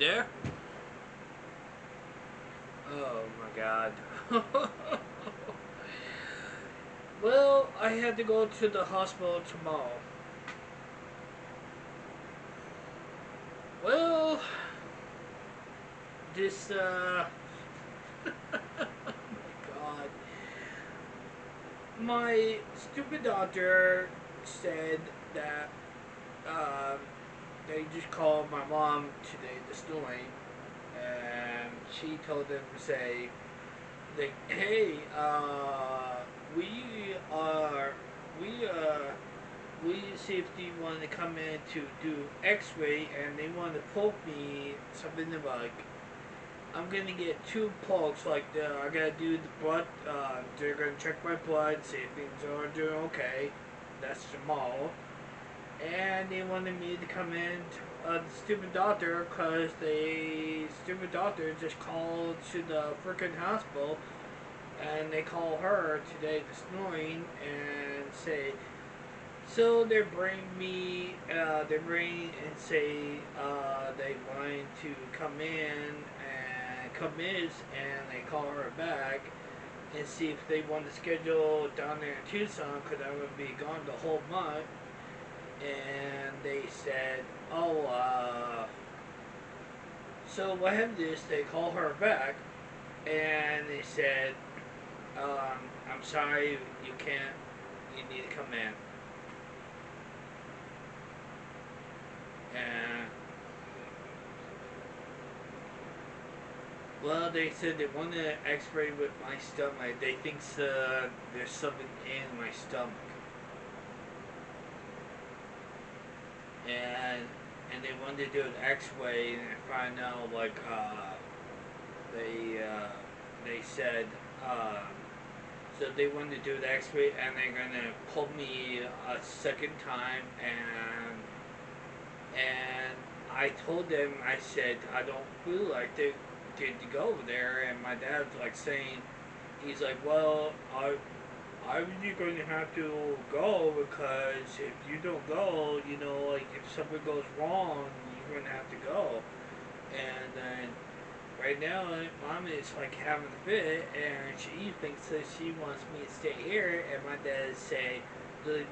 there? Oh my god. Well, I had to go to the hospital tomorrow. Well, this, oh my god. My stupid doctor said that, um, they just called my mom today this morning, and she told them to say, like, hey, we are, we, we see if they want to come in to do X-ray, and they want to poke me something like, I'm gonna get two pokes. Like, I gotta do the blood. They're gonna check my blood, see if things are doing okay. That's tomorrow. And they wanted me to come in, the stupid doctor, cause the stupid doctor just called to the freaking hospital, and they call her today this morning and say, so they bring me, they bring and say, they want to come in and come in, and they call her back and see if they want to schedule down there in Tucson, because I'm going to be gone the whole month. And they said, oh, so what happened is they call her back, and they said, I'm sorry, you can't, you need to come in. And well, they said they want to X-ray with my stomach. They think there's something in my stomach, and they wanted to do an X-ray and find out, like, they they said, so they wanted to do the X-ray, and they're gonna pull me a second time, and I told them, I said I don't feel like they did to go over there, and my dad's like saying, he's like, well, I was going to have to go, because if you don't go, you know, like, if something goes wrong, you're going to have to go. And then right now, mom is like having a fit, and she thinks that she wants me to stay here, and my dad say,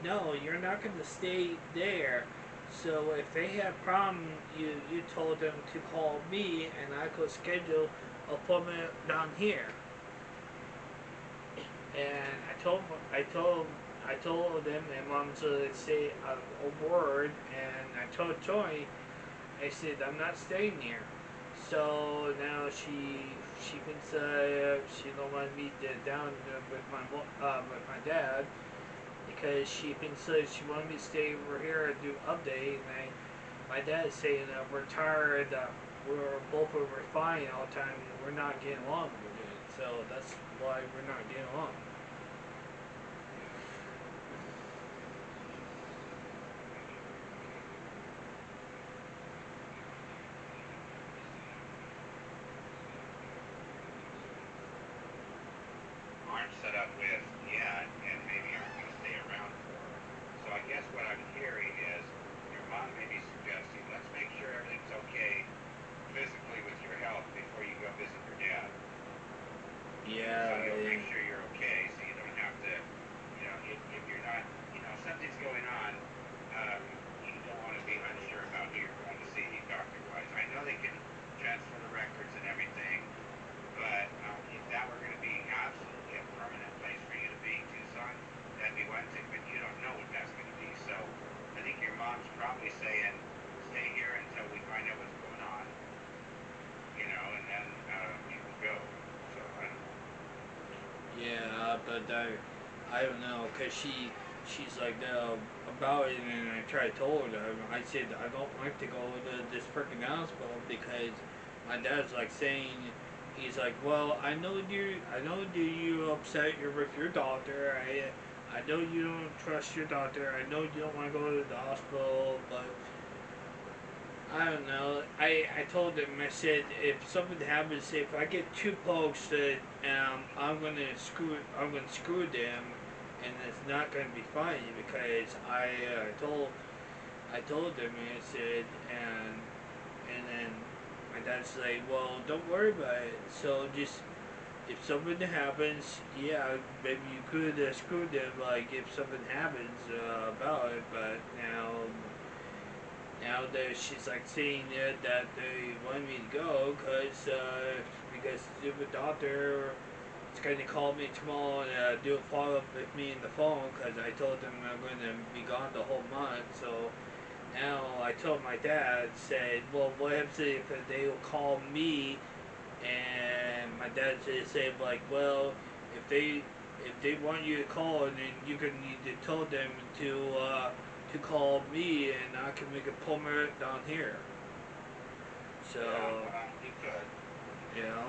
no, you're not going to stay there. So if they have problem, you told them to call me, and I could schedule an appointment down here. And I told them, and mom to say a word, and I told Tori, I said I'm not staying here. So now she thinks she don't want me down with my dad, because she thinks she wanted me to stay over here and do update. And my dad is saying that we're tired, we're both over fine all the time, and we're not getting along with it. So that's why we're not getting along. Aren't set up with, yeah, and maybe aren't going to stay around for. So I guess what I'm hearing is your mom may be suggesting, let's make sure everything's okay physically with your health before you go visit your dad. So Yeah, you'll make sure you're okay, so you don't have to, if you're not, something's going on, um, you don't want to be unsure about who you're going to see doctor-wise. I know they can transfer the records and everything, but if that were going to be absolutely a permanent place for you to be, Tucson, that'd be one thing, but you don't know what that's going to be. So I think your mom's probably saying, stay here until we find out what's going on, and then you will go. So I don't know. yeah, but I don't know, cause she's like about it, and I tried to tell her. I said I don't like to go to this freaking hospital, because my dad's like saying, he's like, well, I know you upset you're with your doctor. I know you don't trust your doctor. I know you don't want to go to the hospital, but I don't know. I told him, I said, if something happens, if I get two pokes, that I'm gonna screw them, and it's not gonna be funny, because I told them, and I said, and then my dad's like, well, don't worry about it. So just if something happens, yeah, maybe you could screw them, like if something happens about it. But now that she's like saying that they want me to go, because the doctor is going to call me tomorrow and do a follow up with me in the phone, because I told them I'm going to be gone the whole month. So now I told my dad, said, well, what if they will call me, and my dad said like, well, if they want you to call, then you can need to tell them to call me, and I can make a appointment down here. So Yeah, well, you could, you know,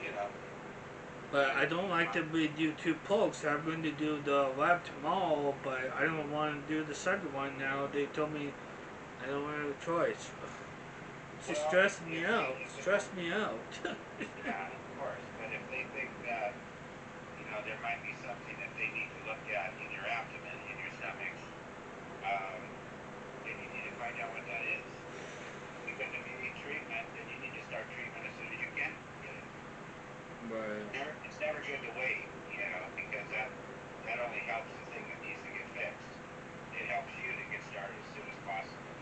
you know, but I don't like to do two pokes. I'm going to do the lab tomorrow, but I don't want to do the second one now. They told me I don't have a choice. It's just well, stressing me if they, out. if the, Stress me out. yeah, of course, but if they think that, there might be something that they need to look at in your abdomen, in your stomach, um, then you need to find out what that is. Because if you need treatment, then you need to start treatment as soon as you can get it. But It's never good to wait, because that only helps the thing that needs to get fixed. It helps you to get started as soon as possible.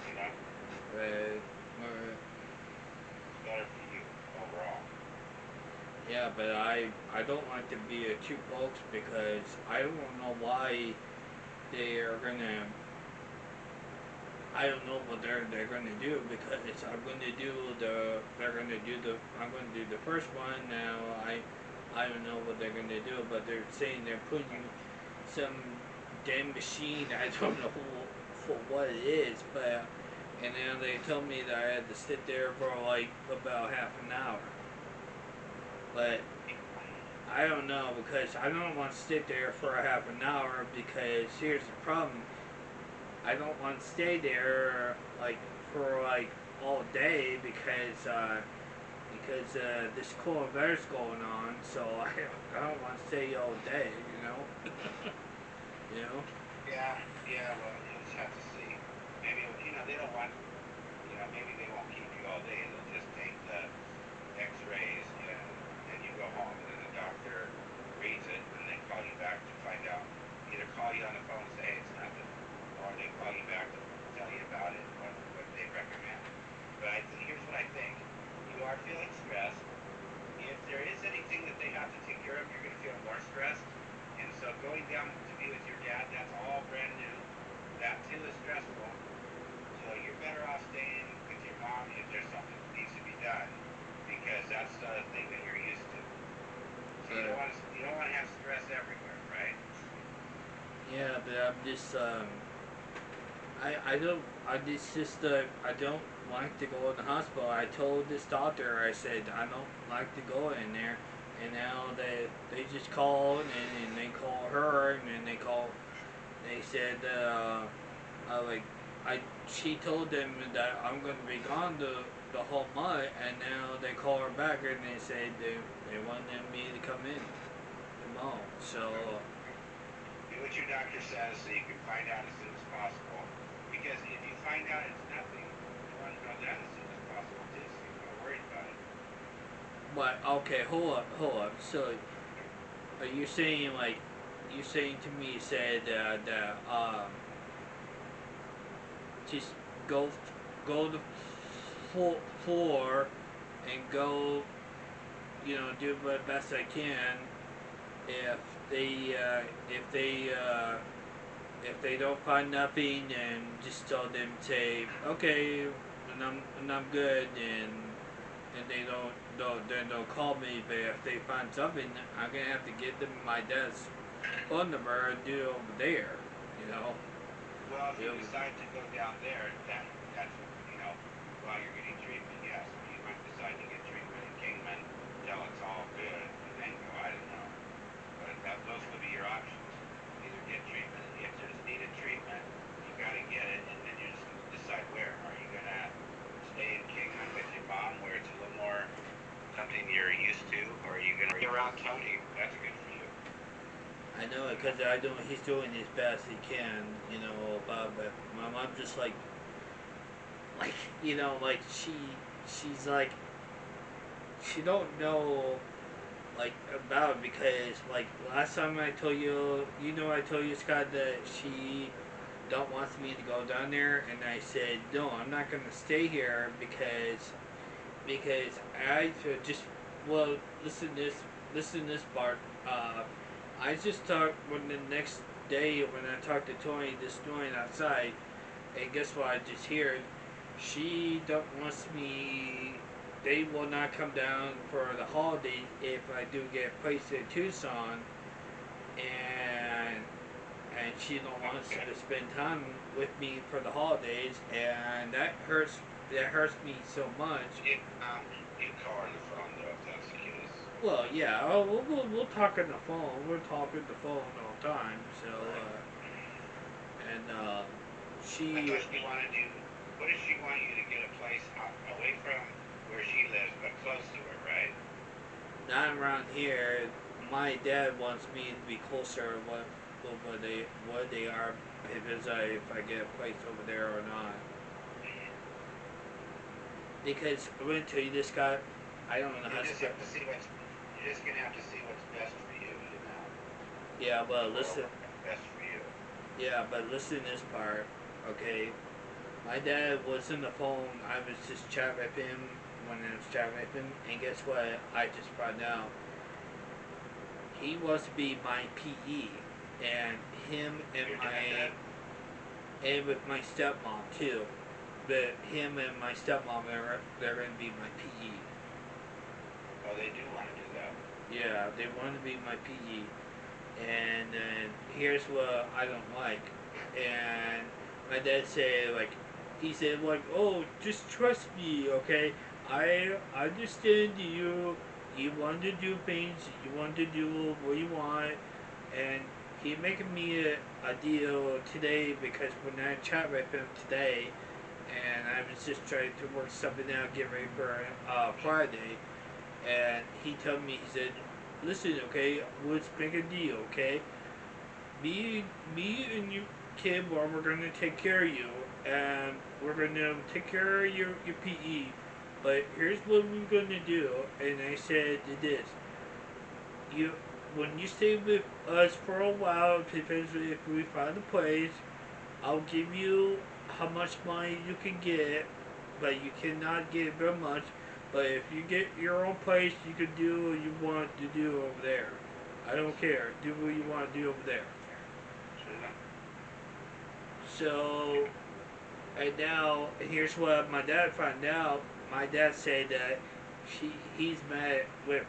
You know, but it's better for you overall. yeah, but I don't like to be a two folks because I don't know why they are gonna. I don't know what they're gonna do because I'm gonna do the they're gonna do the I'm gonna do the first one now. I don't know what they're gonna do, but they're saying they're putting some damn machine. I don't know for what it is, but and then they told me that I had to sit there for like about half an hour. But I don't know because I don't want to sit there for a half an hour because here's the problem. I don't want to stay there like for like all day because this cold weather's going on. So I don't want to stay all day. You know. You know. Yeah, yeah. Well, you just have to see. Maybe they don't want. Maybe they won't keep you all day. They'll just take the X-rays, and then you go home, and then the doctor reads it, and they call you back to find out. Either call you on the phone and say, hey, it's nothing, or they call you back to tell you about it, what they recommend. But here's what I think. You are feeling stressed. If there is anything that they have to take care of, you're going to feel more stressed. And so going down to be with your dad, that's all brand new. That too is stressful. So you're better off staying with your mom if there's something that needs to be done, because that's the thing that you're used to. So you don't want to have stress everywhere, right? Yeah, but I'm just I don't I don't like to go in the hospital. I told this doctor, I said I don't like to go in there, and now they just called, and they call her, and then they said like I she told them that I'm gonna be gone the whole month, and now they call her back and they say they wanted me to come in tomorrow. So Do what your doctor says so you can find out as soon as possible. Because if you find out it's nothing, you want to know that as soon as possible too, so you're not worried about it. but okay, hold up. So are you saying like you saying to me said that just go go to floor and go do my best I can if they if they if they don't find nothing then just tell them say okay and I'm good and then they'll call me but if they find something I'm gonna have to give them my dad's phone number and do it over there you know. Well, if you Yep. decide to go down there, that's while you're getting treatment, yes. Or you might decide to get treatment in Kingman until it's all good, and then go. I don't know, but those would be your options. Either get treatment if there's needed treatment, you got to get it, and then you just decide where. Are you gonna stay in Kingman with your mom, where it's a little more something you're used to, or are you gonna be around Tony? That's good for you. I know it because I don't. He's doing his best he can, you know. But my mom just like you know, like she's like she don't know like about it because like last time I told you, you know, I told you Scott that she don't want me to go down there, and I said no, I'm not gonna stay here because I just well listen to this part. I just talked when the next day when I talked to Tony this morning outside, and guess what? I just hear she don't wants me. They will not come down for the holiday if I do get placed in Tucson, and she don't want us Okay. to spend time with me for the holidays, and that hurts. That hurts me so much. You call her on the phone though, if that's the case. Well, yeah, oh, we'll talk on the phone. We're talking the phone all the time. So, Right. and I she, thought she wanted you. What does she want you to get a place away from where she lives, but close to her, right? not around here. My dad wants me to be closer what they are if I get a place over there or not. Because I'm gonna tell you this guy, I don't know You how to just spell. have to see what's. You're just gonna have to see what's best for you, you know, Yeah, but or listen. what's best for you. Yeah, but listen to this part. Okay, my dad was on the phone. I was just chatting with him when I was chatting with him, and guess what? I just found out he wants to be my PE, and him and Your dad my did? and with my stepmom too. But him and my stepmom they're gonna be my PE. Oh, they do want to do that. Yeah, they want to be my PE, and here's what I don't like. And my dad said like, he said like, oh, just trust me, okay? I understand you want to do things, you want to do what you want, and he making me a deal today because when I chat with him today, and I was just trying to work something out, get ready for Friday, and he told me, he said, listen, okay, let's make a deal, okay? Me, me and you, kid, well, we're gonna take care of you, and we're gonna take care of your PE. But here's what we're gonna do, and I said this: you, when you stay with us for a while, potentially if we find a place, I'll give you how much money you can get, but you cannot get very much. But if you get your own place, you can do what you want to do over there. I don't care. Do what you want to do over there. Sure. So, and now here's what my dad found out. My dad said that he's mad with